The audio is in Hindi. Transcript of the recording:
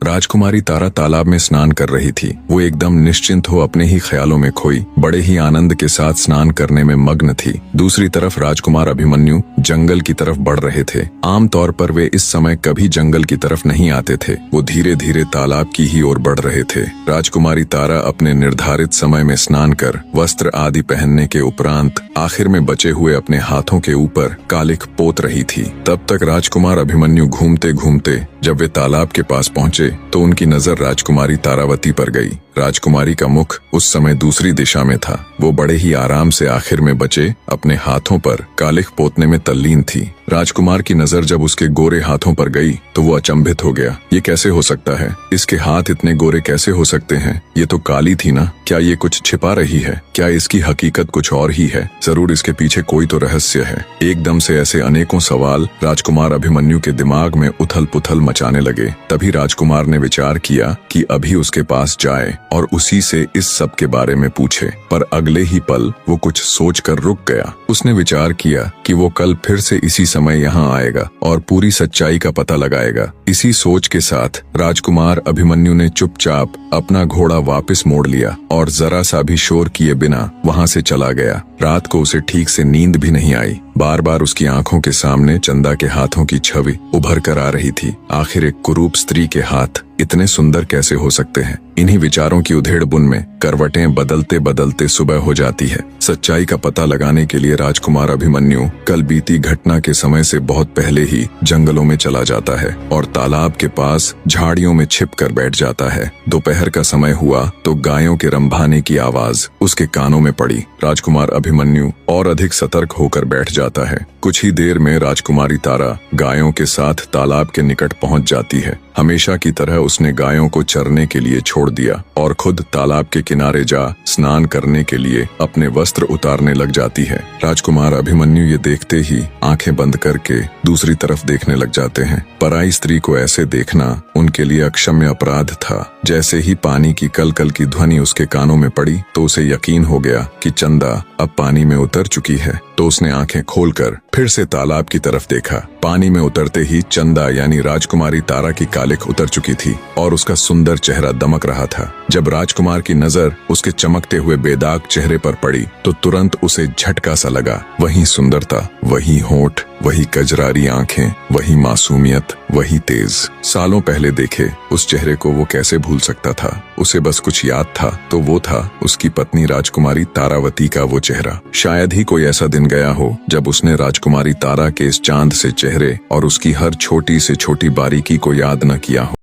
राजकुमारी तारा तालाब में स्नान कर रही थी। वो एकदम निश्चिंत हो अपने ही ख्यालों में खोई बड़े ही आनंद के साथ स्नान करने में मग्न थी। दूसरी तरफ राजकुमार अभिमन्यु जंगल की तरफ बढ़ रहे थे। आमतौर पर वे इस समय कभी जंगल की तरफ नहीं आते थे। वो धीरे धीरे तालाब की ही ओर बढ़ रहे थे। राजकुमारी तारा अपने निर्धारित समय में स्नान कर वस्त्र आदि पहनने के उपरांत आखिर में बचे हुए अपने हाथों के ऊपर कालिख पोत रही थी। तब तक राजकुमार अभिमन्यु घूमते घूमते जब वे तालाब के पास पहुंचे तो उनकी नजर राजकुमारी तारावती पर गई। राजकुमारी का मुख उस समय दूसरी दिशा में था। वो बड़े ही आराम से आखिर में बचे अपने हाथों पर कालिख पोतने में तल्लीन थी। राजकुमार की नजर जब उसके गोरे हाथों पर गई तो वो अचंभित हो गया। ये कैसे हो सकता है? इसके हाथ इतने गोरे कैसे हो सकते हैं? ये तो काली थी ना? क्या ये कुछ छिपा रही है? क्या इसकी हकीकत कुछ और ही है? जरूर इसके पीछे कोई तो रहस्य है। एकदम से ऐसे अनेकों सवाल राजकुमार अभिमन्यु के दिमाग में उथल पुथल मचाने लगे। तभी राजकुमार ने विचार किया कि अभी उसके पास जाए और उसी से इस सब के बारे में पूछे। पर अगले ही पल वो कुछ सोचकर रुक गया। उसने विचार किया कि वो कल फिर से इसी समय यहाँ आएगा और पूरी सच्चाई का पता लगाएगा। इसी सोच के साथ राजकुमार अभिमन्यु ने चुपचाप अपना घोड़ा वापस मोड़ लिया और जरा सा भी शोर किए बिना वहाँ से चला गया। रात को उसे ठीक से नींद भी नहीं आई। बार बार उसकी आंखों के सामने चंदा के हाथों की छवि उभर कर आ रही थी। आखिर एक कुरूप स्त्री के हाथ इतने सुंदर कैसे हो सकते हैं? इन्हीं विचारों की उधेड़-बुन में करवटें बदलते बदलते सुबह हो जाती है। सच्चाई का पता लगाने के लिए राजकुमार अभिमन्यु कल बीती घटना के समय से बहुत पहले ही जंगलों में चला जाता है और तालाब के पास झाड़ियों में छिप कर बैठ जाता है। दोपहर का समय हुआ तो गायों के रंभाने की आवाज उसके कानों में पड़ी। राजकुमार अभिमन्यु और अधिक सतर्क होकर बैठ जाता है। कुछ ही देर में राजकुमारी तारा गायों के साथ तालाब के निकट पहुंच जाती है। हमेशा की तरह उसने गायों को चरने के लिए छोड़ दिया और खुद तालाब के किनारे जा स्नान करने के लिए अपने वस्त्र उतारने लग जाती है। राजकुमार अभिमन्यु ये देखते ही आंखें बंद करके दूसरी तरफ देखने लग जाते हैं। पराई स्त्री को ऐसे देखना उनके लिए अक्षम्य अपराध था। जैसे ही पानी की कलकल की ध्वनि उसके कानों में पड़ी तो उसे यकीन हो गया कि चंदा अब पानी में उतर चुकी है। तो उसने आंखें खोलकर फिर से तालाब की तरफ देखा। पानी में उतरते ही चंदा यानी राजकुमारी तारा की कालिख उतर चुकी थी और उसका सुंदर चेहरा दमक रहा था। जब राजकुमार की नजर उसके चमकते हुए बेदाग चेहरे पर पड़ी तो तुरंत उसे झटका सा लगा। वही सुंदरता, वही होंठ, वही कजरारी आंखें, वही मासूमियत, वही तेज। सालों पहले देखे उस चेहरे को वो कैसे भूल सकता था? उसे बस कुछ याद था तो वो था उसकी पत्नी राजकुमारी तारावती का वो चेहरा। शायद ही कोई ऐसा दिन गया हो जब उसने राजकुमारी तारा के इस चांद से चेहरे और उसकी हर छोटी से छोटी बारीकी को याद न किया हो।